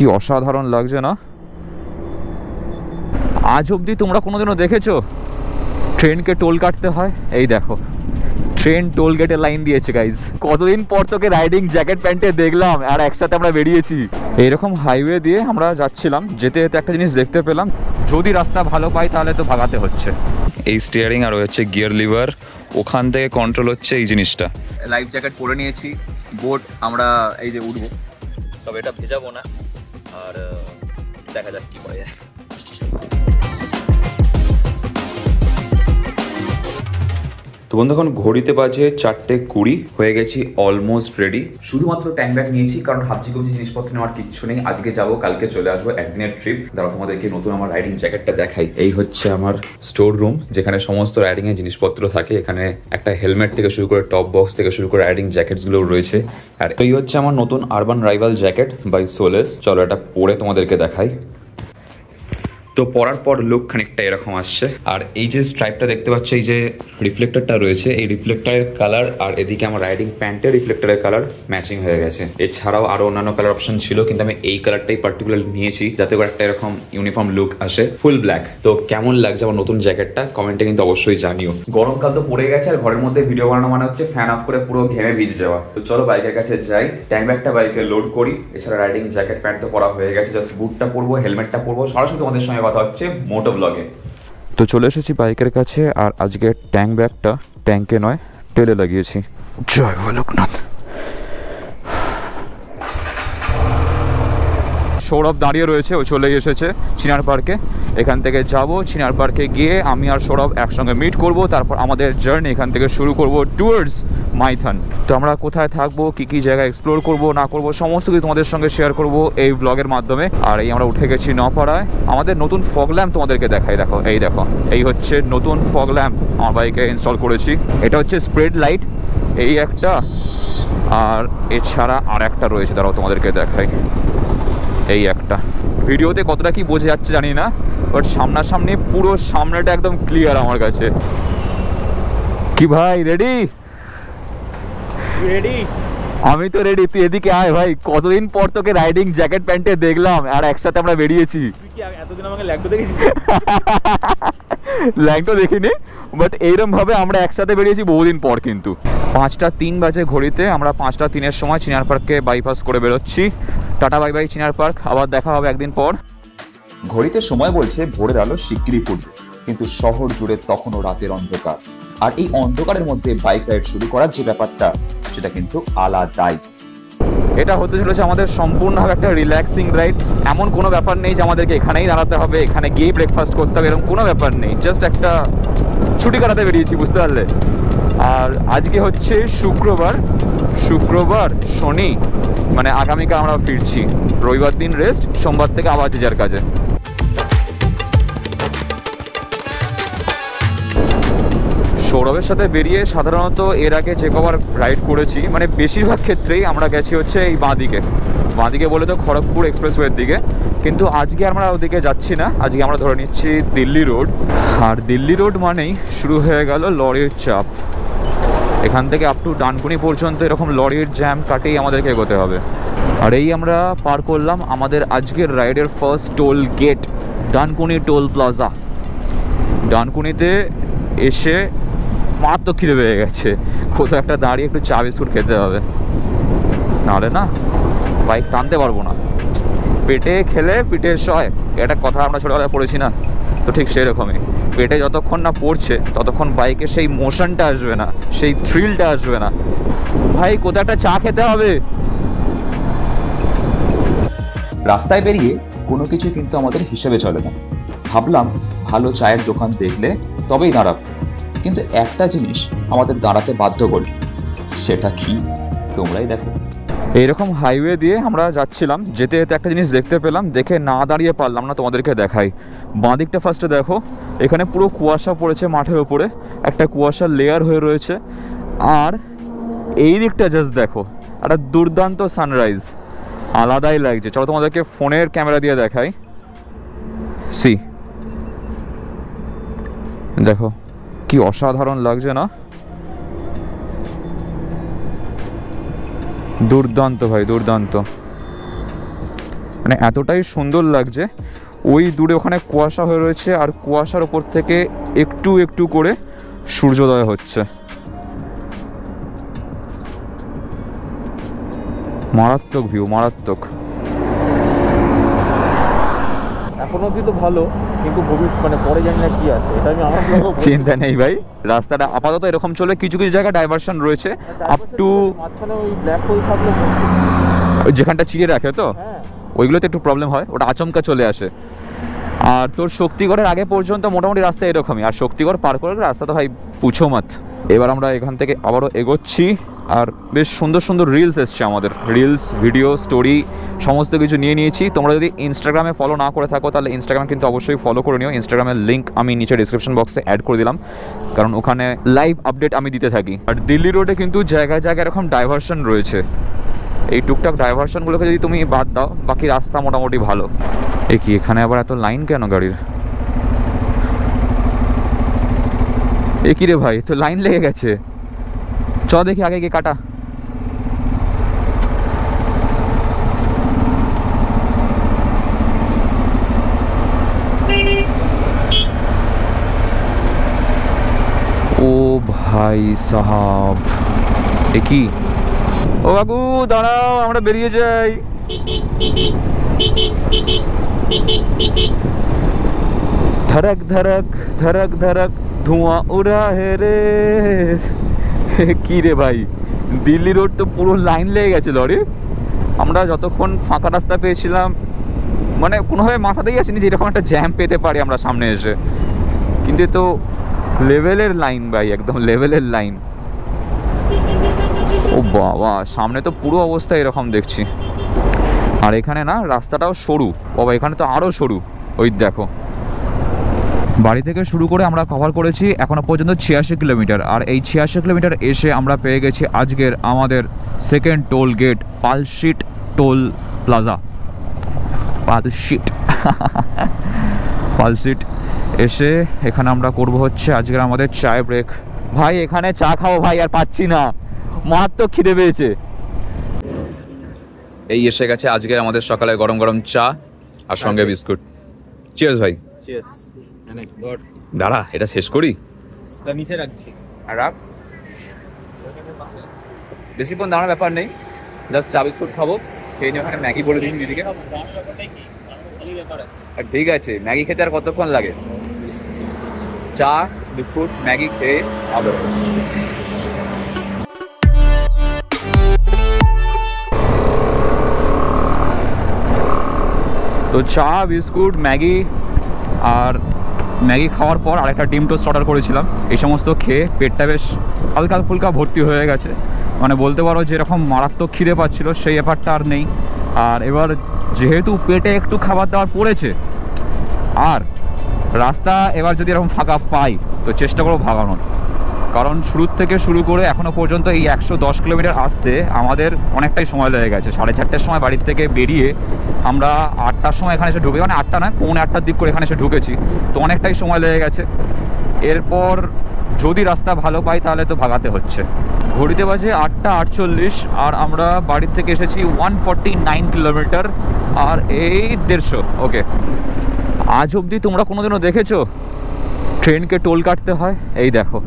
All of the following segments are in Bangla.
কি অসাধারণ লাগছে না? আজ অবধি তোমরা কোনোদিনও দেখেছো ট্রেনকে টোল কাটতে হয়? এই দেখো, ট্রেন টোল গেটে লাইন দিয়েছে গাইজ। কতদিন পর তোকে রাইডিং জ্যাকেট প্যান্টে দেখলাম আর একসাথে আমরা বেরিয়েছি। এইরকম হাইওয়ে দিয়ে আমরা যাচ্ছিলাম, যেতে যেতে একটা জিনিস দেখতে পেলাম, যদি রাস্তা ভালো পাই তাহলে তো ভাগাতে হচ্ছে। এই স্টিয়ারিং আর হচ্ছে গিয়ার লিভার, ওখান থেকে কন্ট্রোল হচ্ছে এই জিনিসটা। লাইফ জ্যাকেট পরে নিয়েছি, বোট আমরা এই যে উঠবো, তবে এটা ভেজাবো না, আর দেখা যাক কি করা যায়। তো বন্ধু এখন ঘড়িতে বাজে 4:20, হয়ে গেছি অলমোস্ট রেডি। শুধুমাত্র ট্যাঙ্ক ব্যাগ নিয়েছি কারণ হাবজি কবজি জিনিসপত্র নেওয়ার কিচ্ছু নেই। আজকে যাবো, কালকে চলে আসবো, একদিনের ট্রিপ। দাঁড়াও তোমাদেরকে নতুন আমার রাইডিং জ্যাকেটটা দেখাই। এই হচ্ছে আমার স্টোর রুম, যেখানে সমস্ত রাইডিং এর জিনিসপত্র থাকে। এখানে একটা হেলমেট থেকে শুরু করে টপ বক্স থেকে শুরু করে রাইডিং জ্যাকেটস গুলো রয়েছে। আর এই হচ্ছে আমার নতুন urban rival jacket by Solace. চলো এটা পরে তোমাদেরকে দেখাই। তো পরার পর লুক খানিকটা এরকম আসছে। আর এই যে স্ট্রাইপটা দেখতে পাচ্ছ, এই যে রিফ্লেক্টরটা রয়েছে, এই রিফ্লেক্টরের কালার আর এদিকে আমার রাইডিং প্যান্টের রিফ্লেক্টরের কালার ম্যাচিং হয়ে গেছে। এছাড়াও আরো অন্যান্য কালার অপশন ছিল, কিন্তু আমি এই কালারটাই পার্টিকুলার নিয়েছি যাতে করে একটা এরকম ইউনিফর্ম লুক আসে, ফুল ব্ল্যাক। তো কেমন লাগছে আমার নতুন জ্যাকেটটা কমেন্টে কিন্তু অবশ্যই জানিও। গরমকাল তো পড়ে গেছে, আর ঘরের মধ্যে ভিডিও বানানো মানে হচ্ছে ফ্যান অফ করে পুরো ঘেমে ভিজে যাওয়া। তো চলো বাইকের কাছে যাই, ট্যাঙ্ক ব্যাগটা বাইকে লোড করি। এছাড়া রাইডিং জ্যাকেট প্যান্ট তো পরা হয়ে গেছে, জাস্ট বুটটা পরবো, হেলমেটটা পরবো। সরাসরি তোমাদের সঙ্গে কথা হচ্ছে মোটো ব্লগে। তো চলে এসেছি বাইকের কাছে, আর আজকে ট্যাঙ্ক ব্যাগটা ট্যাঙ্কে নয় টেলে লাগিয়েছি। জয় লোকনাথ। সৌরভ দাঁড়িয়ে রয়েছে, ও চলে এসেছে চিনার পার্কে। এখান থেকে যাব, চিনার পার্কে গিয়ে আমি আর সৌরভ একসঙ্গে মিট করব। তারপর আমাদের জার্নি এখান থেকে শুরু করব টুয়ার্ডস মাইথন। তো আমরা কোথায় থাকবো, কি কি জায়গা এক্সপ্লোর করব না করব, সমস্ত কিছু তোমাদের সঙ্গে শেয়ার করব এই ব্লগের মাধ্যমে। আর এই আমরা উঠে গেছি নপাড়ায়। আমাদের নতুন ফগ ল্যাম্প তোমাদেরকে দেখাই। দেখো, এই দেখো, এই হচ্ছে নতুন ফগ ল্যাম্প আমার বাইকে ইনস্টল করেছি। এটা হচ্ছে স্প্রেড লাইট, এই একটা, আর এছাড়া আর একটা রয়েছে, দাঁড়াও তোমাদেরকে দেখাই। এই একটা, ভিডিওতে কতটা কি বোঝা যাচ্ছে জানি না, বাট সামনাসামনি পুরো সামনেটা একদম ক্লিয়ার আমার কাছে। কি ভাই, রেডি? রেডি? আমি তো রেডি, তুই এদিকে আয় ভাই। কতদিন পর তোকে রাইডিং জ্যাকেট প্যান্টে দেখলাম আর একসাথে আমরা বেরিয়েছি। তুই কি এতদিন আমাকে ল্যাগটো দেখেছিস? ল্যাংটো দেখিনি, বাট এইরকম ভাবে আমরা একসাথে বেরিয়েছি বহুদিন পর। কিন্তু 5:03 বাজে ঘড়িতে, আমরা 5:03-এর সময় চিনার পার্ককে বাইপাস করে বেরোচ্ছি। টাটা বাই বাই চিনার পার্ক, আবার দেখা হবে একদিন পর। ঘড়িতে সময় বলছে ভোরের আলো শিগগিরই ফুটবে, কিন্তু শহর জুড়ে তখনও রাতের অন্ধকার। আর এই অন্ধকারের মধ্যে বাইক রাইড শুরু করার যে ব্যাপারটা, সেটা কিন্তু আলাদাই। এটা হতে চলেছে আমাদের সম্পূর্ণভাবে একটা রিল্যাক্সিং রাইড। এমন কোনো ব্যাপার নেই যে আমাদেরকে এখানেই দাঁড়াতে হবে, এখানে গিয়েই ব্রেকফাস্ট করতে হবে, এরকম কোনো ব্যাপার নেই। জাস্ট একটা ছুটি কাটাতে বেরিয়েছি, বুঝতে পারলে। আর আজকে হচ্ছে শুক্রবার শনি, মানে আগামীকাল আমরা ফিরছি। রবিবার দিন রেস্ট, সোমবার থেকে আবার যে যার কাজে। সৌরভের সাথে বেরিয়ে সাধারণত এর আগে যে কবার রাইড করেছি, মানে বেশিরভাগ ক্ষেত্রেই আমরা গেছি হচ্ছে এই বাঁদিকে বলে তো খড়গপুর এক্সপ্রেসওয়ের দিকে। কিন্তু আজকে আমরা ওদিকে যাচ্ছি না, আজকে আমরা ধরে নিচ্ছি দিল্লি রোড। আর দিল্লি রোড মানেই শুরু হয়ে গেল লরির চাপ। এখান থেকে আপ টু ডানকুনি পর্যন্ত এরকম লরির জ্যাম কাটেই আমাদেরকে এগোতে হবে। আর এই আমরা পার করলাম আমাদের আজকের রাইডের first toll gate, Dankuni toll plaza. ডানকুনিতে এসে মারাত্মক খিদে পেয়ে গেছে, কোথাও একটা দাঁড়িয়ে একটু চা বিস্কুট খেতে হবে, নাহলে না বাইক টানতে পারবো না। পেটে খেলে পিঠে সয়, একটা কথা আমরা ছোটোবেলায় পড়েছি না, তো ঠিক সেই রকমই। পেটে যতক্ষণ না পড়ছে ততক্ষণ বাইকে সেই মোশনটা আসবে না, সেই থ্রিলটা আসবে না। ভাই কোথাও একটা চা খেতে হবে। রাস্তায় বেরিয়ে কোনো কিছু কিন্তু আমাদের হিসেবে চলে না। ভাবলাম ভালো চায়ের দোকান দেখলে তবেই দাঁড়াবো, কিন্তু একটা জিনিস আমাদের দাঁড়াতে বাধ্য করল। সেটা কি তোমরাই দেখো। এইরকম হাইওয়ে দিয়ে আমরা যাচ্ছিলাম, যেতে যেতে একটা জিনিস দেখতে পেলাম, দেখে না দাঁড়িয়ে পারলাম না, তোমাদেরকে দেখাই। বাঁ দিকটা ফার্স্টে দেখো, এখানে পুরো কুয়াশা পড়েছে মাঠের ওপরে, একটা কুয়াশার লেয়ার হয়ে রয়েছে। আর এই দিকটা জাস্ট দেখো, একটা দুর্দান্ত সানরাইজ, আলাদাই লাগছে। চলো তোমাদেরকে ফোনের ক্যামেরা দিয়ে দেখাই। সি দেখো কি অসাধারণ লাগছে না? দুর্দান্ত ভাই, দুর্দান্ত। মানে এতটাই সুন্দর লাগছে। ওই দূরে ওখানে কুয়াশা হয়ে রয়েছে, আর কুয়াশার ওপর থেকে একটু একটু করে সূর্যোদয় হচ্ছে। মারাত্মক ভিউ, মারাত্মক। এখন অবধি তো ভালো, কিন্তু ভবিষ্যৎ মানে পরে জানি না কি আছে, এটা আমি আমার চিন্তা নেই ভাই, রাস্তাটা আপাতত এরকম চলে। কিছু কিছু জায়গায় ডাইভারশন রয়েছে আপ টু মাঝখানে ওই ব্ল্যাক হোল থাকলে যেখানটা চিড়ে রাখে, তো হ্যাঁ ওইগুলোতে একটু প্রবলেম হয়, ওটা আচমকা চলে আসে। আর তোর শক্তিগড়ের আগে পর্যন্ত মোটামুটি রাস্তা এরকমই, আর শক্তিগড় পার করে রাস্তা তো ভাই পুছো মত। এবার আমরা এখান থেকে আবারও এগোচ্ছি, আর বেশ সুন্দর সুন্দর রিলস এসছে আমাদের, রিলস, ভিডিও, স্টোরি সমস্ত কিছু নিয়ে নিয়েছি। তোমরা যদি ইনস্টাগ্রামে ফলো না করে থাকো তাহলে ইনস্টাগ্রাম কিন্তু অবশ্যই ফলো করে নিও। ইনস্টাগ্রামের লিঙ্ক আমি নিচে ডিসক্রিপশন বক্সে অ্যাড করে দিলাম, কারণ ওখানে লাইভ আপডেট আমি দিতে থাকি। আর দিল্লি রোডে কিন্তু জায়গায় জায়গায় এরকম ডাইভারশন রয়েছে। এই টুকটাক ডাইভারশনগুলোকে যদি তুমি বাদ দাও, বাকি রাস্তা মোটামুটি ভালো। এ কি, এখানে আবার এত লাইন কেন গাড়ির? এ কি রে ভাই, তো লাইন লেগে গেছে। চ দেখি আগে গিয়ে কাটা। ও ভাই সাহাব, এ কি? ও বাবু দাঁড়াও, আমরা বেরিয়ে যাই। ধরক ধরক ধরক ধরক ধোঁয়া উড়া হে রে। কি রে ভাই, দিল্লি রোড তো পুরো লাইন লেগে গেছে লরি। আমরা যতক্ষণ ফাঁকা রাস্তা পেয়েছিলাম, মানে কোনোভাবে মাথাতেই আসেনি যে এরকম একটা জ্যাম পেতে পারি আমরা সামনে এসে, কিন্তু তো লেভেলের লাইন ভাই, একদম লেভেলের লাইন। ও বাবা, সামনে তো পুরো অবস্থা এরকম দেখছি। আর এখানে না রাস্তাটাও সরু বাবা, এখানে তো আরও সরু। ওই দেখো, বাড়ি থেকে শুরু করে আমরা কভার করেছি এখনো পর্যন্ত 86 কিলোমিটার। আর এই 86 কিলোমিটার এসে আমরা পেয়ে গেছি আজকের আমাদের second toll gate, Palshit toll plaza. Palshit এসে এখানে আমরা করব হচ্ছে আজকের আমাদের চায় ব্রেক। ভাই এখানে চা খাবো ভাই, আর পাচ্ছি না, মারাত্মক খিদে পেয়েছে। এই এসে গেছে আজকের আমাদের সকালে গরম গরম চা আর সঙ্গে বিস্কুট। চিয়ার্স ভাই। চিয়ার্স। দাঁড়া, এটা শেষ করি। তা নিচে রাখছি। আর রাখ, বেশিক্ষণ দাঁড়ানোর ব্যাপার নেই, জাস্ট চা বিস্কুট খাবো। খেয়ে নিয়ে ওখানে ম্যাগি বলে দিন দিদিকে। আর ঠিক আছে, ম্যাগি খেতে আর কতক্ষণ লাগে? চা বিস্কুট ম্যাগি খেয়ে হবে। তো চা বিস্কুট ম্যাগি, আর ম্যাগি খাওয়ার পর আরেকটা ডিম টোস্ট অর্ডার করেছিলাম। এই সমস্ত খেয়ে পেটটা বেশ হালকা ফুলকা ভর্তি হয়ে গেছে, মানে বলতে পারো যেরকম মারাত্মক খিদে পাচ্ছিল সেই ব্যাপারটা আর নেই। আর এবার যেহেতু পেটে একটু খাবার দাবার পড়েছে, আর রাস্তা এবার যদি এরকম ফাঁকা পাই তো চেষ্টা করবো ভাগানোর, কারণ শুরুর থেকে শুরু করে এখনও পর্যন্ত এই 110 কিলোমিটার আসতে আমাদের অনেকটাই সময় লেগে গেছে। 4:30টার সময় বাড়ির থেকে বেরিয়ে আমরা 8টার সময় এখানে এসে ঢুকে, মানে 8টা নয় 8:45 দিক করে এখানে এসে ঢুকেছি, তো অনেকটাই সময় লেগে গেছে। এরপর যদি রাস্তা ভালো পাই তাহলে তো ভাগাতে হচ্ছে। ঘড়িতে বাজে 8:48, আর আমরা বাড়ির থেকে এসেছি 149 কিলোমিটার, আর এই 150। ওকে, আজ অবধি তোমরা কোনোদিনও দেখেছো ট্রেনকে টোল কাটতে হয়? এই দেখো,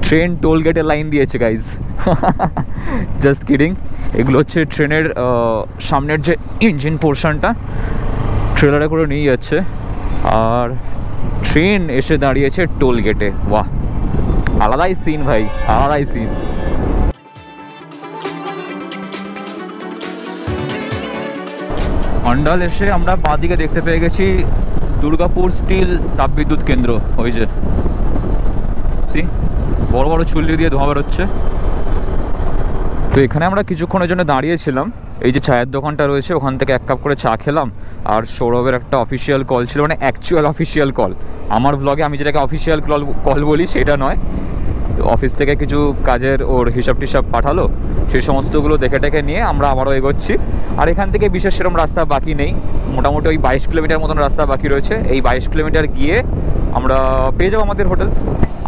ট্রেন টোল গেটে লাইন দিয়েছে গাইজ। Just kidding. এগুলো হচ্ছে ট্রেনের সামনের যে ইঞ্জিন পোর্শনটা ট্রেলারে করে নিয়ে যাচ্ছে, আর ট্রেন এসে দাঁড়িয়েছে টোল গেটে। বাহ, আলাদাই সিন ভাই, আলাদাই সিন। অন্ডাল এসে আমরা বাঁদিকে দেখতে পেয়ে গেছি দুর্গাপুর স্টিল তাপবিদ্যুৎ কেন্দ্র। ওই যে সি বড় বড় চুল্লি দিয়ে ধোঁয়া বেরোচ্ছে। তো এখানে আমরা কিছুক্ষণের জন্য দাঁড়িয়েছিলাম, এই যে চায়ের দোকানটা রয়েছে ওখান থেকে 1 কাপ করে চা খেলাম। আর সৌরভের একটা অফিসিয়াল কল ছিল, মানে অ্যাকচুয়াল অফিসিয়াল কল। আমার ব্লগে আমি যেটাকে অফিসিয়াল কল বলি সেটা নয়। তো অফিস থেকে কিছু কাজের ওর হিসাব টিসাব পাঠালো, সেই সমস্তগুলো দেখে টেকে নিয়ে আমরা আবারও এগোচ্ছি। আর এখান থেকে বিশেষ সেরকম রাস্তা বাকি নেই, মোটামুটি ওই 22 কিলোমিটার মতন রাস্তা বাকি রয়েছে। এই 22 কিলোমিটার গিয়ে আমরা পেয়ে যাবো আমাদের হোটেল।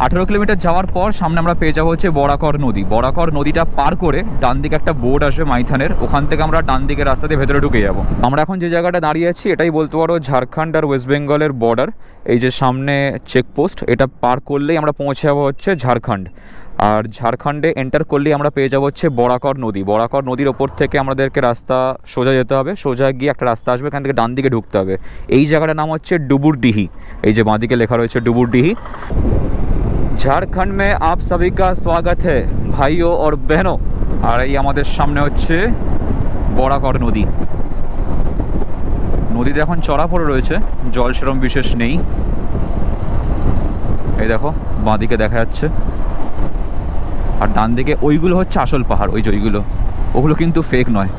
18 কিলোমিটার যাওয়ার পর সামনে আমরা পেয়ে যাবো হচ্ছে বরাকর নদী। বরাকর নদীটা পার করে ডান দিকে একটা বোর্ড আসবে মাইথানের, ওখান থেকে আমরা ডান দিকের রাস্তা দিয়ে ভেতরে ঢুকে যাবো। আমরা এখন যে জায়গাটা দাঁড়িয়ে আছি এটাই বলতে পারো ঝাড়খণ্ড আর ওয়েস্ট বেঙ্গলের বর্ডার। এই যে সামনে চেকপোস্ট, এটা পার করলেই আমরা পৌঁছে যাবো হচ্ছে ঝাড়খণ্ড। আর ঝাড়খণ্ডে এন্টার করলেই আমরা পেয়ে যাবো হচ্ছে বরাকর নদী। বরাকর নদীর ওপর থেকে আমাদেরকে রাস্তা সোজা যেতে হবে, সোজা গিয়ে একটা রাস্তা আসবে, এখান থেকে ডান দিকে ঢুকতে হবে। এই জায়গাটার নাম হচ্ছে ডুবুরডিহি। এই যে বাঁদিকে লেখা রয়েছে ডুবুরডিহি। झारखंड में आप सभी का स्वागत है भाइयों और बहनों। আর এই আমাদের সামনে হচ্ছে বরাকর নদী। নদীতে এখন চড়া পড়ে রয়েছে, জল সেরম বিশেষ নেই। এই দেখো বাঁদিকে দেখা যাচ্ছে, আর ডান দিকে ওইগুলো হচ্ছে আসল পাহাড়। ওই যে ওগুলো কিন্তু ফেক নয়।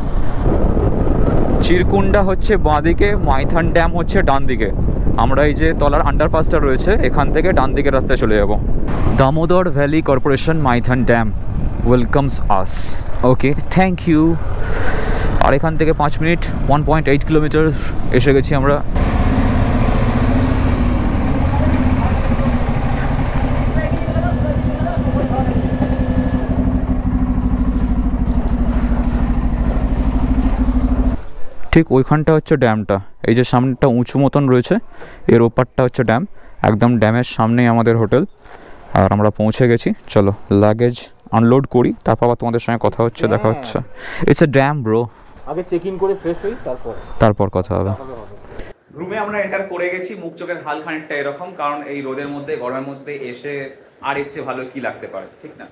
চিরকুন্ডা হচ্ছে বাঁদিকে, মাইথান ড্যাম হচ্ছে ডান দিকে। আমরা এই যে তলার আন্ডারপাসটা রয়েছে এখান থেকে ডান দিকের রাস্তায় চলে যাব। Damodar valley corporation Maithon dam welcomes us. Okay, thank you. আর এখান থেকে 5 মিনিট 1.8 কিলোমিটার এসে গেছি আমরা। ঠিক ওইখানটা হচ্ছে ড্যামটা। এই যে সামনেটা উঁচু মতন রয়েছে, এর ওপারটা হচ্ছে ড্যাম। একদম ড্যামের সামনেই আমাদের হোটেল, আর আমরা পৌঁছে গেছি। চলো লাগেজ আনলোড করি, তারপর আবার তোমাদের সঙ্গে কথা হচ্ছে, দেখা হচ্ছে। It's a dam bro. আগে চেক ইন করে ফ্রেশ হই, তারপর কথা হবে। রুমে আমরা এন্টার করে গেছি। মুখ চোখের হাল খানিকটা এরকম, কারণ এই রোদের মধ্যে গরমের মধ্যে এসে আর এর চেয়ে ভালো কি লাগতে পারে, ঠিক না?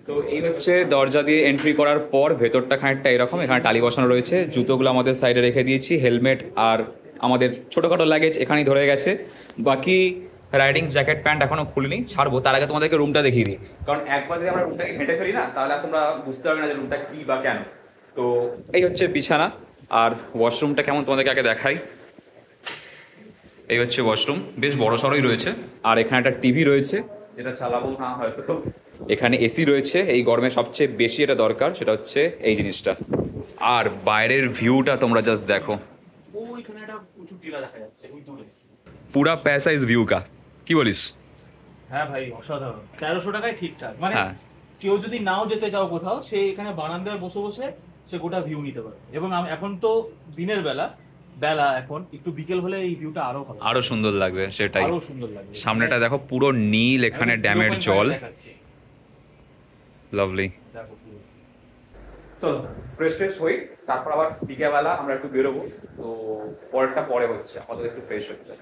তো এই হচ্ছে দরজা দিয়ে এন্ট্রি করার পর ভেতরটা খানিকটা এরকম। এখানে টালি বসানো রয়েছে, জুতোগুলো আমাদের সাইডে রেখে দিয়েছি, হেলমেট আর আমাদের ছোটোখাটো লাগেজ এখানেই ধরে গেছে। বাকি রাইডিং জ্যাকেট প্যান্ট এখনো খুলিনি, ছাড়বো। তার আগে তোমাদেরকে রুমটা দেখিয়ে দিই, কারণ একবার যদি আমরা রুমটাকে হেঁটে ফেলি না তাহলে আর তোমরা বুঝতে পারবে না যে রুমটা কী বা কেন। তো এই হচ্ছে বিছানা, আর ওয়াশরুমটা কেমন তোমাদেরকে আগে দেখাই। এই হচ্ছে ওয়াশরুম, বেশ বড় সড়ই রয়েছে। আর এখানে একটা টিভি রয়েছে, যেটা চালাবো না হয়তো। এখানে এসি রয়েছে, এই গরমে সবচেয়ে বেশি এটা দরকার, সেটা হচ্ছে এই জিনিসটা। আর বাইরের ভিউটা তোমরা জাস্ট দেখো, ওইখানে একটা উঁচু টিলা দেখা যাচ্ছে ওই দূরে। পুরা পয়সা ইস ভিউ কা। কি বলিস? হ্যাঁ ভাই, অসাধারণ। 1300 টাকায় ঠিকঠাক। মানে কেউ যদি নাও যেতে চাও কোথাও, সে এখানে বারান্দায় বসে বসে সে গোটা ভিউ নিতে পারে। এবং এখন তো দিনের বেলা, এখন একটু বিকেল হলে এই ভিউটা আরো সুন্দর লাগবে। সেটাই, আরো সুন্দর লাগবে। সামনেটা দেখো পুরো নীল, এখানে ড্যামের জল। লাভলি। চলো ফ্রেশ হই, তারপর আবার বিকেলবেলা আমরা একটু বেরোবো। তো পরেরটা পরে হচ্ছে, আপাতত একটু ফ্রেশ হচ্ছে।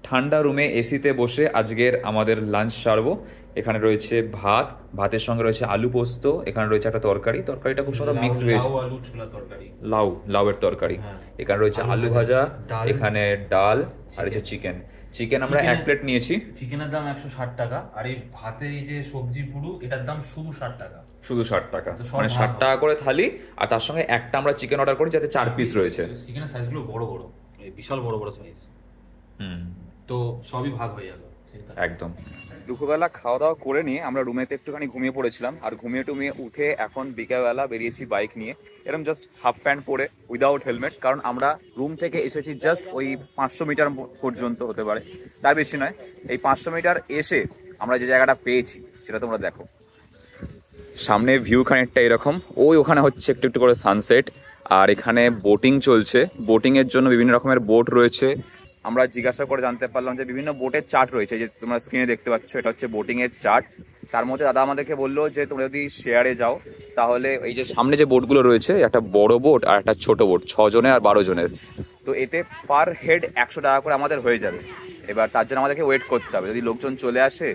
ঠান্ডা রুমে এসিতে বসে আজকের আমাদের লাঞ্চ সারবো। এখানে রয়েছে ভাত, ভাতের সঙ্গে রয়েছে আলু পোস্ত, এখানে রয়েছে একটা তরকারিটা খুব সুন্দর মিক্সড ভেজ, লাউয়ের তরকারি। এখানে রয়েছে আলু ভাজা, এখানে ডাল, আর হচ্ছে চিকেন আমরা 1 প্লেট নিয়েছি। চিকেনের দাম 160 টাকা, আর এই ভাতে এই যে সবজি পুরো, এটার দাম শুধু 60 টাকা। মানে 60 টাকা করে থালি। আর তার সঙ্গে একটা আমরা চিকেন অর্ডার করি যাতে 4 পিস রয়েছে। চিকেনের সাইজগুলো বড়, বিশাল বড় সাইজ। তো সবই ভাগ হয়ে যাবে একদম। দুপুরবেলা খাওয়া দাওয়া করে নিয়ে আমরা রুমেতে একটুখানি ঘুমিয়ে পড়েছিলাম, আর ঘুমিয়ে উঠে এখন বিকেলবেলা বেরিয়েছি বাইক নিয়ে। এরকম জাস্ট হাফ প্যান্ট পরে, উইদাউট হেলমেট, কারণ আমরা রুম থেকে এসেছি জাস্ট ওই 500 মিটার পর্যন্ত হতে পারে, তার বেশি নয়। এই 500 মিটার এসে আমরা যে জায়গাটা পেয়েছি সেটা তোমরা দেখো। সামনে ভিউ খানিকটা এরকম, ওখানে হচ্ছে একটু একটু করে সানসেট। আর এখানে বোটিং চলছে, বোটিংয়ের জন্য বিভিন্ন রকমের বোট রয়েছে। আমরা জিজ্ঞাসা করে জানতে পারলাম যে বিভিন্ন বোটের চার্ট রয়েছে, যে তোমরা স্ক্রিনে দেখতে পাচ্ছ, এটা হচ্ছে বোটিংয়ের চার্ট। তার মধ্যে দাদা আমাদেরকে বললো যে তোমরা যদি শেয়ারে যাও তাহলে এই যে সামনে যে বোটগুলো রয়েছে, একটা বড় বোট আর একটা ছোট বোট, 6 জনের আর 12 জনের। তো এতে পার হেড 100 টাকা করে আমাদের হয়ে যাবে। এবার তার জন্য আমাদেরকে ওয়েট করতে হবে, যদি লোকজন চলে আসে,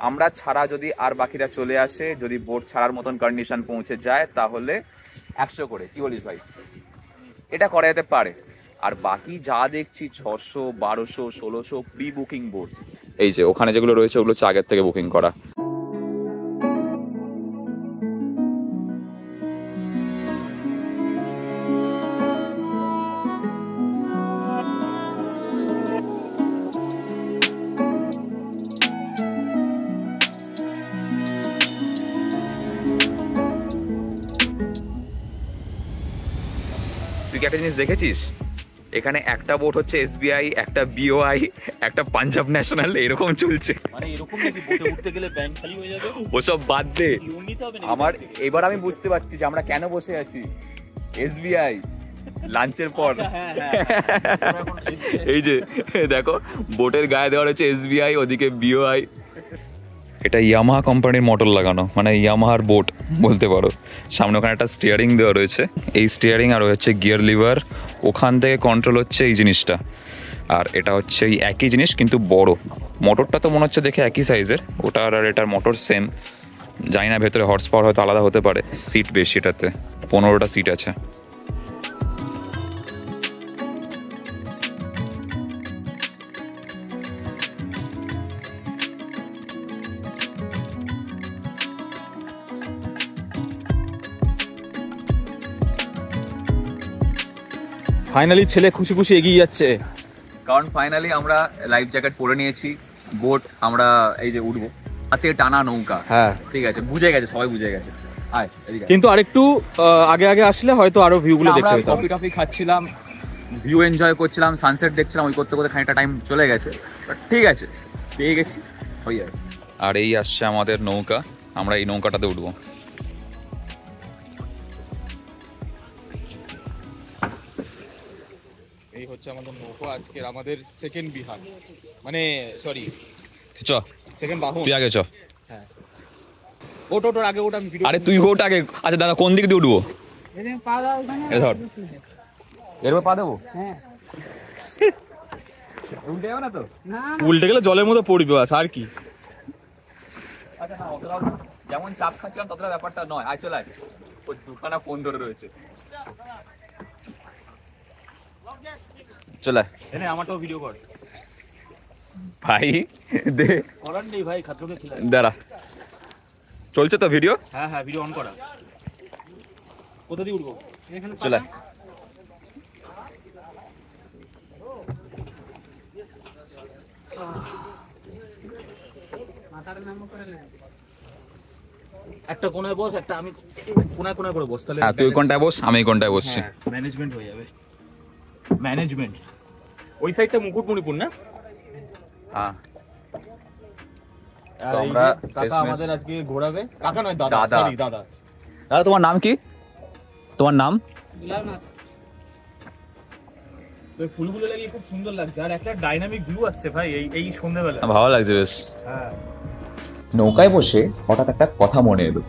আমরা ছাড়া যদি আর বাকিরা চলে আসে, যদি বোট ছাড়ার মতন কন্ডিশন পৌঁছে যায় তাহলে 100 করে। কি বলিস ভাই? এটা করা যেতে পারে। আর বাকি যা দেখছি 600, 1200, 1600 প্রি বুকিং বোট। এই যে ওখানে যেগুলো রয়েছে ওগুলো হচ্ছে আগের থেকে বুকিং করা। তুই কি একটা জিনিস দেখেছিস? এখানে একটা বোট হচ্ছে SBI, একটা BOI, একটা পাঞ্জাব ন্যাশনাল, এরকম চলছে। মানে এরকম নাকি বোটে উঠতে গেলে ব্যাংক খালি হয়ে যাবে? ওসব বাদ দে, লোন নিতে হবে নাকি? আমার এবার আমি বুঝতে পারছি যে আমরা কেন বসে আছি। SBI লাঞ্চের পর আচ্ছা, হ্যাঁ, হ্যাঁ। ওরা এখন SBI এই যে দেখো বোটের গায়ে দেওয়া রয়েছে SBI, ওদিকে BOI। এটা ইয়ামাহা কোম্পানির মোটর লাগানো, মানে ইয়ামাহার বোট বলতে পারো। সামনে ওখানে একটা স্টিয়ারিং দেওয়া রয়েছে, এই স্টিয়ারিং আর হচ্ছে গিয়ার লিভার, ওখান থেকে কন্ট্রোল হচ্ছে এই জিনিসটা। আর এটা হচ্ছে এই একই জিনিস কিন্তু বড়। মোটরটা তো মনে হচ্ছে দেখে একই সাইজের, ওটার আর এটার মোটর সেম। জানি না ভেতরে হর্স পাওয়ার হয়তো আলাদা হতে পারে। সিট বেশি, এটাতে 15টা সিট আছে। ফাইনালি ছেলে খুশি খুশি এগিয়ে যাচ্ছে, কারণ ফাইনালি আমরা লাইফ জ্যাকেট পরে নিয়েছি। বোট আমরা এই যে উঠবো, হাতে টানা নৌকা। হ্যাঁ ঠিক আছে, বুঝে গেছে, সবাই বুঝে গেছে। আয় এদিকে আয়। কিন্তু আরেকটু আগে আগে আসলে হয়তো আরো ভিউ গুলো দেখতে আমরা পেতাম। কফি টফি খাচ্ছিলাম, ভিউ এনজয় করছিলাম, সানসেট দেখছিলাম, ওই করতে করতে খানিকটা টাইম চলে গেছে। বাট ঠিক আছে, পেয়ে গেছি, হয়ে যাবে। আর এই আসছে আমাদের নৌকা, আমরা এই নৌকাটাতে উঠবো। এই হচ্ছে আমাদের নৌকো, আজকের আমাদের সেকেন্ড বিহার, মানে সরি চ, সেকেন্ড বাহন। তুই আগে চ। হ্যাঁ ওটার আগে ওটা আমি ভিডিও। আরে তুই ওটা আগে। আচ্ছা দাদা, কোন দিক দিয়ে উঠবো? এটা ধর, এরপর পা দেবো। উল্টে যাবে না তো? উল্টে গেলে জলের মধ্যে পড়বে, বাস আর কি। আচ্ছা না, অতটাও যেমন চাপ খাচ্ছিলাম ততটা ব্যাপারটা নয়। আয় চল, আয়। ওই দুখানা ফোন ধরে রয়েছে, চল আয়। এনে আমারটাও ভিডিও কর ভাই দে, করার নেই ভাই, খাতরকে খিলা। দাঁড়া, চলছে তো ভিডিও? হ্যাঁ হ্যাঁ ভিডিও অন করা। কোথা দিয়ে উঠবো? চল আয়। একটা কোনায় বস, একটা আমি কোনায় কোনায় করে বস, তাহলে হ্যাঁ, তুই কোনটায় বস, আমি কোনটায় বসছি। ম্যানেজমেন্ট হয়ে যাবে। ম্যানেজমেন্ট ওই সাইডটা মুকুটমণিপুর না? হ্যাঁ, আর তো এই আমরা যে কাকা শেষমেশ- আমাদের আজকে ঘোরাবে। কাকা নয়, দাদা, দাদা। সরি দাদা। দাদা তোমার নাম কি? তোমার নাম? তো এই ফুলগুলো লাগিয়ে খুব সুন্দর লাগছে, আর একটা ডাইনামিক ভিউ আসছে ভাই এই সন্ধ্যাবেলা। ভালো লাগছে বেশ। হ্যাঁ নৌকায় বসে হঠাৎ একটা কথা মনে এলো।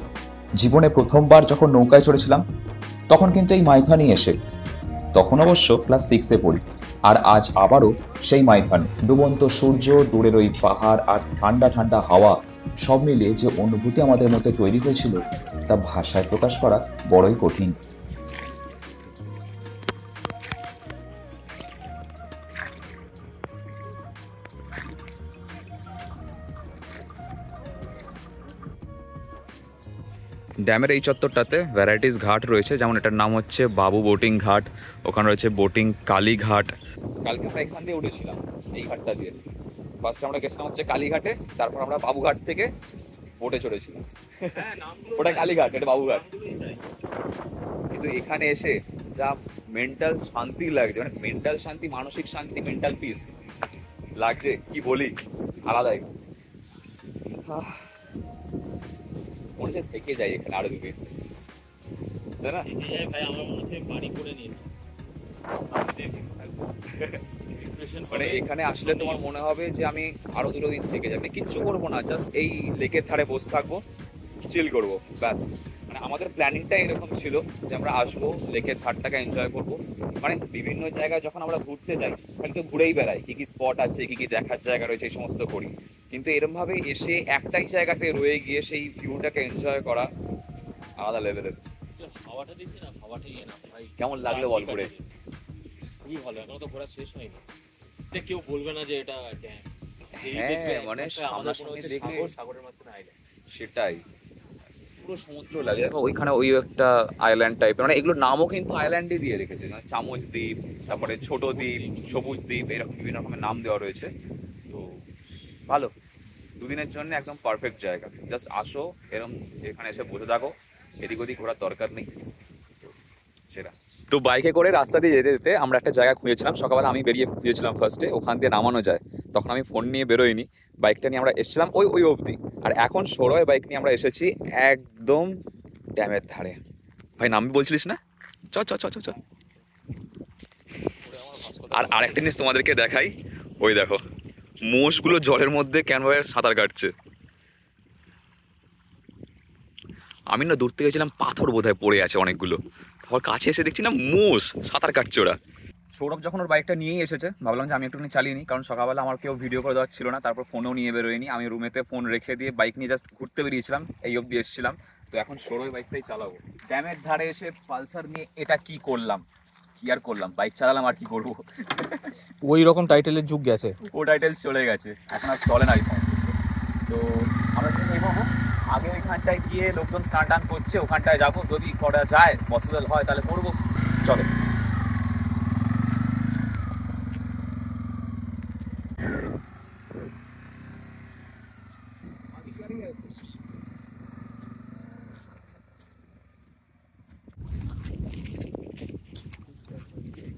জীবনে প্রথমবার যখন নৌকায় চড়েছিলাম তখন কিন্তু এই মাইথানি এসে, তখন অবশ্য ক্লাস 6-এ পড়ি। আর আজ আবারও সেই মাইথানি, ডুবন্ত সূর্য, দূরের ওই পাহাড় আর ঠান্ডা ঠান্ডা হাওয়া, সব মিলিয়ে যে অনুভূতি আমাদের মধ্যে তৈরি হয়েছিল তা ভাষায় প্রকাশ করা বড়ই কঠিন। ড্যামের এই চত্বরটাতে ভ্যারাইটিস ঘাট রয়েছে, যেমন এটার নাম হচ্ছে বাবু বোটিং ঘাট, ওখানে রয়েছে বোটিং কালীঘাট। কালকে আমরা এখান দিয়ে উঠেছিলাম, এই ঘাটটা দিয়ে। ফার্স্ট আমরা গেছিলাম হচ্ছে কালীঘাটে, তারপর আমরা বাবুঘাট থেকে বোটে চড়েছিলাম। ওটা কালীঘাট, এটা বাবুঘাট। কিন্তু এখানে এসে যা মেন্টাল শান্তি লাগছে, মানে মেন্টাল শান্তি, মানসিক শান্তি, মেন্টাল পিস লাগছে, কি বলি, আলাদাই। মনে হচ্ছে থেকে যাই এখানে আরো দুদিন, তাই না? ভাই আমার মনে হচ্ছে বাড়ি করে নিয়ে মানে এখানে আসলে তোমার মনে হবে যে আমি আরো 2 দিন থেকে যাই। আমি কিচ্ছু করবো না, জাস্ট এই লেকের ধারে বসে থাকবো, চিল করবো, ব্যাস। মানে আমাদের প্ল্যানিংটা এরকম ছিল যে আমরা আসবো, লেকের ধারটাকে এনজয় করবো। মানে বিভিন্ন জায়গায় যখন আমরা ঘুরতে যাই খালি তো ঘুরেই বেড়াই, কি কি স্পট আছে, কি কি দেখার জায়গা রয়েছে, এই সমস্ত করি। কিন্তু এরকম ভাবে এসে একটাই জায়গাতে রয়ে গিয়ে সেই ভিউটাকে এনজয় করা আলাদা লেভেলের। হাওয়াটা দিচ্ছি না, হাওয়াটাই না ভাই। কেমন লাগলো বল করে? খুবই ভালো, এখনো তো ঘোরা শেষ হয়নি। এটা কেউ বলবে না যে এটা ড্যাম। হ্যাঁ, মানে সামনাসামনি দেখে সাগরের মাঝখানে আইল্যান্ড, সেটাই পুরো সমুদ্র লাগে। দেখো ওইখানে ওই একটা আইল্যান্ড টাইপের, মানে এগুলোর নামও কিন্তু আইল্যান্ডই দিয়ে রেখেছে, মানে চামচ দ্বীপ, তারপরে ছোট দ্বীপ, সবুজ দ্বীপ, এরকম বিভিন্ন রকমের নাম দেওয়া রয়েছে। তো ভালো, 2 দিনের জন্য একদম পারফেক্ট জায়গা। জাস্ট আসো, এরকম এখানে এসে বসে থাকো, এদিক ওদিক ঘোরার দরকার নেই, সেটা। তো বাইকে করে রাস্তা দিয়ে যেতে যেতে আমরা একটা জায়গা খুঁজেছিলাম, সকালবেলা আমি বেরিয়ে খুঁজেছিলাম ফার্স্টে, ওখান দিয়ে নামানো যায়। তখন আমি ফোন নিয়ে বেরোইনি, বাইকটা নিয়ে আমরা এসেছিলাম ওই অবধি। আর এখন সরোয় বাইক নিয়ে আমরা এসেছি একদম ড্যামের ধারে। ভাই নামবি বলছিলিস না? চ চ চ চ চ। আর আরেকটা জিনিস তোমাদেরকে দেখাই, ওই দেখো মোষগুলো জলের মধ্যে কেনভাবে সাঁতার কাটছে। আমি না দূর থেকে গেছিলাম পাথর বোধহয় পড়ে আছে অনেকগুলো, তারপর কাছে এসে দেখছি না মোষ সাঁতার কাটছে ওরা। সৌরভ যখন ওর বাইকটা নিয়েই এসেছে, ভাবলাম যে আমি একটুখানি চালিয়ে নিই, কারণ সকালবেলা আমার কেউ ভিডিও করে দেওয়ার ছিল না। তারপর ফোনও নিয়ে বেরোয়নি, আমি রুমেতে ফোন রেখে দিয়ে বাইক নিয়ে জাস্ট ঘুরতে বেরিয়েছিলাম, এই অবধি এসেছিলাম। তো এখন সৌরভ বাইকটাই চালাবো। ড্যামের ধারে এসে পালসার নিয়ে এটা কি করলাম, কি আর করলাম, বাইক চালালাম আর কি করবো। ওই রকম টাইটেলের যুগ গেছে, ও টাইটেল চলে গেছে, এখন আর চলে না। তো আমরা এগোবো, আগে ওইখানটায় গিয়ে লোকজন স্নান টান করছে, ওখানটায় যাবো, যদি করা যায় পসিবল হয় তাহলে করবো। চলো।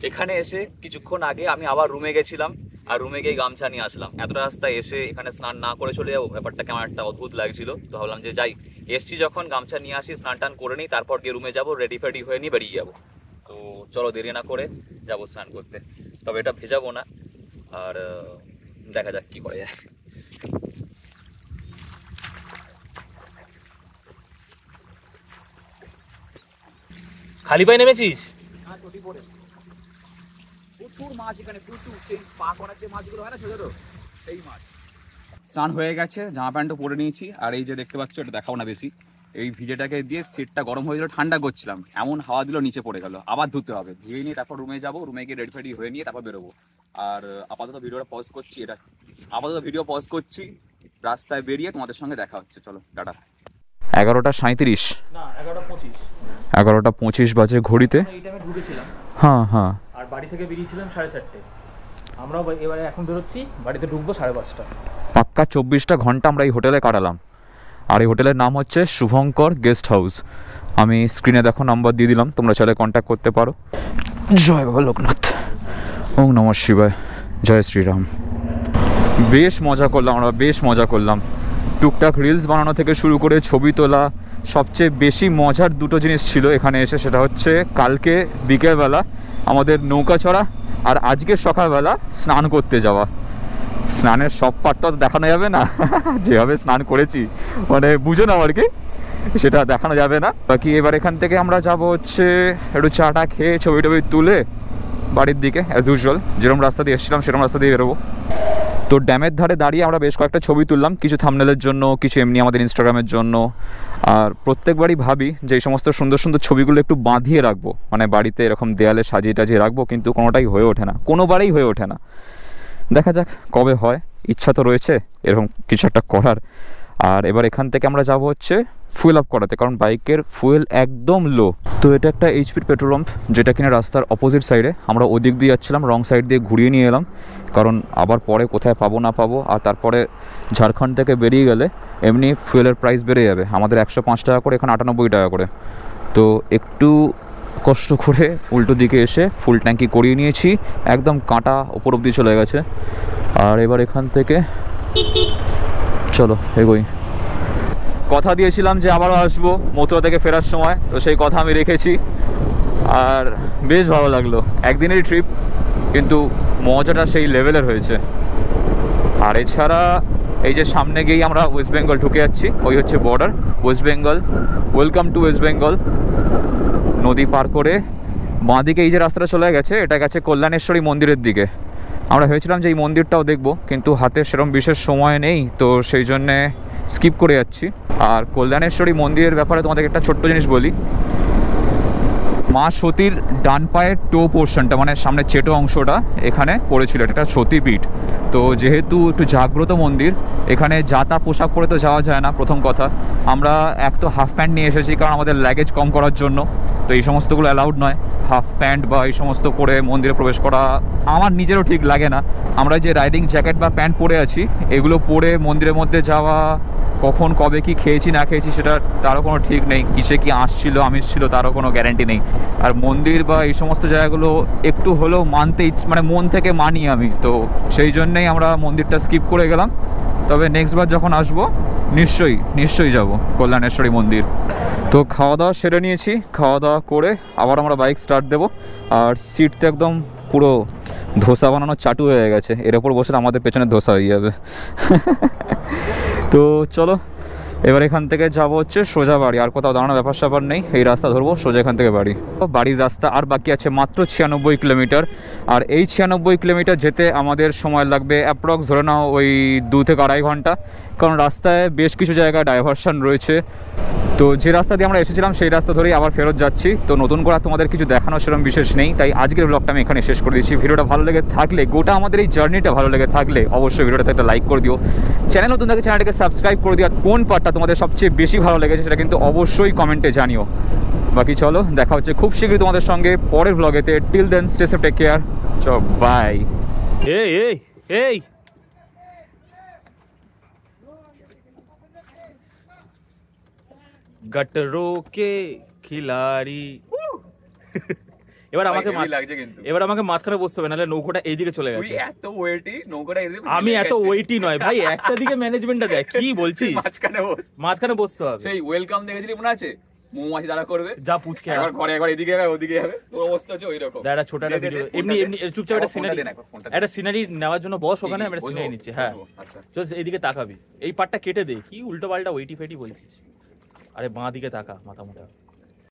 এখানে এসে কিছুক্ষণ আগে আমি আবার রুমে গেছিলাম, আর রুমে গিয়ে গামছা নিয়ে আসলাম। এতটা রাস্তায় এসে এখানে স্নান না করে চলে যাবো, ব্যাপারটা কেমন একটা অদ্ভুত লাগছিল। তো ভাবলাম যে যাই, এসছি যখন গামছা নিয়ে আসি, স্নান টান করে নিই, তারপর গিয়ে রুমে যাবো, রেডি ফেডি হয়ে নিয়ে বেরিয়ে যাবো। তো চলো দেরি না করে যাবো স্নান করতে। তবে এটা ভেজাবো না, আর দেখা যাক কি করা যায়। খালি পায়ে নেমেছিস? প্রচুর মাছ এখানে, প্রচুর, সেই পা করার যে মাছগুলো হয় না ছোট ছোট, সেই মাছ। স্নান হয়ে গেছে, জামা প্যান্টও পরে নিয়েছি, আর এই যে দেখতে পাচ্ছ, এটা দেখাও না বেশি, এই ভিজেটাকে দিয়ে সিটটা গরম হয়ে গেল, ঠান্ডা করছিলাম, এমন হাওয়া দিল নিচে পড়ে গেল। আবার ধুতে হবে, ধুয়ে নিয়ে তারপর রুমে যাবো, রুমে গিয়ে রেডি ফেডি হয়ে নিয়ে তারপর বেরোবো। আর আপাতত ভিডিওটা পজ করছি, আপাতত ভিডিও পজ করছি, রাস্তায় বেরিয়ে তোমাদের সঙ্গে দেখা হচ্ছে। চলো টাটা। 11:37, না 11:25, 11:25 বাজে ঘড়িতে। এই টাইমে ঢুকেছিলাম, হ্যাঁ হ্যাঁ, আর বাড়ি থেকে বেরিয়েছিলাম 4:30। আমরাও এবারে এখন বেরোচ্ছি, বাড়িতে ঢুকবো 5:30। পাক্কা 24টা ঘন্টা আমরা এই হোটেলে কাটালাম। আর এই হোটেলের নাম হচ্ছে শুভঙ্কর গেস্ট হাউস। আমি স্ক্রিনে দেখো নাম্বার দিয়ে দিলাম, তোমরা চাইলে কন্ট্যাক্ট করতে পারো। জয় বাবা লোকনাথ, ওম নমঃ শিবায়, জয় শ্রীরাম। বেশ মজা করলাম আমরা, বেশ মজা করলাম। টুকটাক রিলস বানানো থেকে শুরু করে ছবি তোলা, সবচেয়ে বেশি মজার দুটো জিনিস ছিল এখানে এসে, সেটা হচ্ছে কালকে বিকেলবেলা আমাদের নৌকা চড়া, আর আজকে সকালবেলা স্নান করতে যাওয়া। স্নানের সব পার্টটা তো দেখানো যাবে না, যেভাবে স্নান করেছি মানে বুঝে নাও আর কি, সেটা দেখানো যাবে না। বাকি এবার এখান থেকে আমরা যাব হচ্ছে একটু চাটা খেয়ে ছবি টবি তুলে বাড়ির দিকে, অ্যাজ ইউজুয়াল যেরকম রাস্তা দিয়ে এসেছিলাম সেরকম রাস্তা দিয়ে বেরোবো। তো ড্যামের ধারে দাঁড়িয়ে আমরা বেশ কয়েকটা ছবি তুললাম, কিছু থাম্বনেলের জন্য, কিছু এমনি আমাদের ইনস্টাগ্রামের জন্য। আর প্রত্যেকবারই ভাবি যে এই সমস্ত সুন্দর সুন্দর ছবিগুলো একটু বাঁধিয়ে রাখবো, মানে বাড়িতে এরকম দেয়ালে সাজিয়ে টাজিয়ে রাখবো, কিন্তু কোনোটাই হয়ে ওঠে না, কোনোবারেই হয়ে ওঠে না। দেখা যাক কবে হয়, ইচ্ছা তো রয়েছে এরকম কিছু একটা করার। আর এবার এখান থেকে আমরা যাব হচ্ছে ফুয়েল আপ করাতে, কারণ বাইকের ফুয়েল একদম লো। তো এটা একটা এইচপির পেট্রোল পাম্প, যেটা কিনা রাস্তার অপোজিট সাইডে। আমরা ওদিক দিয়ে যাচ্ছিলাম, রং সাইড দিয়ে ঘুরিয়ে নিয়ে এলাম, কারণ আবার পরে কোথায় পাবো না পাবো। আর তারপরে ঝাড়খণ্ড থেকে বেরিয়ে গেলে এমনি ফুয়েলের প্রাইস বেড়ে যাবে, আমাদের 105 টাকা করে, এখানে 98 টাকা করে। তো একটু কষ্ট করে উল্টো দিকে এসে ফুল ট্যাঙ্কি করিয়ে নিয়েছি, একদম কাঁটা ওপর অবধি চলে গেছে। আর এবার এখান থেকে চলো এগোই। কথা দিয়েছিলাম যে আবারও আসবো মথুরা থেকে ফেরার সময়, তো সেই কথা আমি রেখেছি। আর বেশ ভালো লাগলো, একদিনেরই ট্রিপ, কিন্তু মজাটা সেই লেভেলের হয়েছে। আর এছাড়া এই যে সামনে গিয়েই আমরা ওয়েস্ট বেঙ্গল ঢুকে যাচ্ছি, ওই হচ্ছে border, West Bengal. Welcome to West Bengal. নদী পার করে বাঁদিকে এই যে রাস্তাটা চলে গেছে, এটা গেছে কল্যাণেশ্বরী মন্দিরের দিকে। আমরা ভেবেছিলাম যে এই মন্দিরটাও দেখবো, কিন্তু হাতে সেরকম বিশেষ সময় নেই, তো সেই জন্যে স্কিপ করে যাচ্ছি। আর কল্যাণেশ্বরী মন্দিরের ব্যাপারে তোমাদের একটা ছোট্ট জিনিস বলি, মা সতীর ডান পায়ের টো পোর্শনটা, মানে সামনে চেটো অংশটা এখানে পড়েছিল, এটা সতীপীঠ। তো যেহেতু একটু জাগ্রত মন্দির, এখানে যা তা পোশাক পরে তো যাওয়া যায় না। প্রথম কথা, আমরা এক তো হাফ প্যান্ট নিয়ে এসেছি, কারণ আমাদের লাগেজ কম করার জন্য, তো এই সমস্তগুলো অ্যালাউড নয়। হাফ প্যান্ট বা এই সমস্ত পরে মন্দিরে প্রবেশ করা আমার নিজেরও ঠিক লাগে না। আমরা যে রাইডিং জ্যাকেট বা প্যান্ট পরে আছি, এগুলো পরে মন্দিরের মধ্যে যাওয়া কখন কবে কি খেয়েছি না খেয়েছি সেটা তারও কোনো ঠিক নেই, কিসে কি আসছিল আমিষ ছিল তারও কোনো গ্যারান্টি নেই। আর মন্দির বা এই সমস্ত জায়গাগুলো একটু হলেও মানতে মানে মন থেকে মানি আমি, তো সেই জন্যেই আমরা মন্দিরটা স্কিপ করে গেলাম। তবে নেক্সট বার যখন আসবো নিশ্চয়ই যাব কল্যাণেশ্বরী মন্দির। তো খাওয়া দাওয়া সেরে নিয়েছি, খাওয়া দাওয়া করে আবার আমরা বাইক স্টার্ট দেবো। আর সিট তো একদম পুরো ধোসা বানানো চাটু হয়ে গেছে, এর ওপর বসে আমাদের পেছনে ধোসা হয়ে যাবে। তো চলো এবার এখান থেকে যাবো হচ্ছে সোজা বাড়ি, আর কোথাও দাঁড়ানো ব্যাপার স্যাপার নেই, এই রাস্তা ধরবো সোজা এখান থেকে বাড়ি। বাড়ির রাস্তা আর বাকি আছে মাত্র 96 কিলোমিটার। আর এই 96 কিলোমিটার যেতে আমাদের সময় লাগবে অ্যাপ্রক্স ধরে নাও ওই 2 থেকে 2.5 ঘন্টা, কারণ রাস্তায় বেশ কিছু জায়গায় ডাইভারশন রয়েছে। তো যে রাস্তা দিয়ে আমরা এসেছিলাম সেই রাস্তা ধরেই আবার ফেরত যাচ্ছি। তো নতুন করে তোমাদের কিছু দেখানোর সেরকম বিশেষ নেই, তাই আজকের ব্লগটা আমি এখানে শেষ করে দিচ্ছি। ভিডিওটা ভালো লেগে থাকলে, গোটা আমাদের এই জার্নিটা ভালো লেগে থাকলে অবশ্যই ভিডিওটাতে একটা লাইক করে দিও। চ্যানেল নতুন থাকে চ্যানেলটাকে সাবস্ক্রাইব করে দিও। আর কোন পার্টটা তোমাদের সবচেয়ে বেশি ভালো লেগেছে সেটা কিন্তু অবশ্যই কমেন্টে জানিও। বাকি চলো দেখা হচ্ছে খুব শীঘ্রই তোমাদের সঙ্গে পরের ব্লগেতে। Till then stay safe, take care, চলো বাই। এই গটরো কে খিলাড়ি। এবার আমাকে মাঝখানে বসতে হবে, নাহলে নৌকোটা এইদিকে চলে গেছে। আমি এত ওয়েটি নয় ভাই, একটা দিকে ম্যানেজমেন্টটা দেখ। কি বলছিস? মাঝখানে বসতে হবে। সেই ওয়েলকাম দেখেছিলি মনে আছে, মৌমাছি দাঁড়া করবে, যা পুচকে একবার ঘরে একবার এদিকে যাবে ওদিকে যাবে, তোর অবস্থা হচ্ছে ওইরকম। একটা ছোট একটা ভিডিও এমনি চুপচাপ একটা সিনারি নেওয়ার জন্য বস ওখানে, আমরা সিনারি নিচ্ছি। হ্যাঁ চল এইদিকে তাকাবি, এই পার্টটা কেটে দে। কি উল্টো পাল্টা ওয়েটি ফেটি বলছিস? আরে বাঁ দিকে তাকা, মাথা মোটা।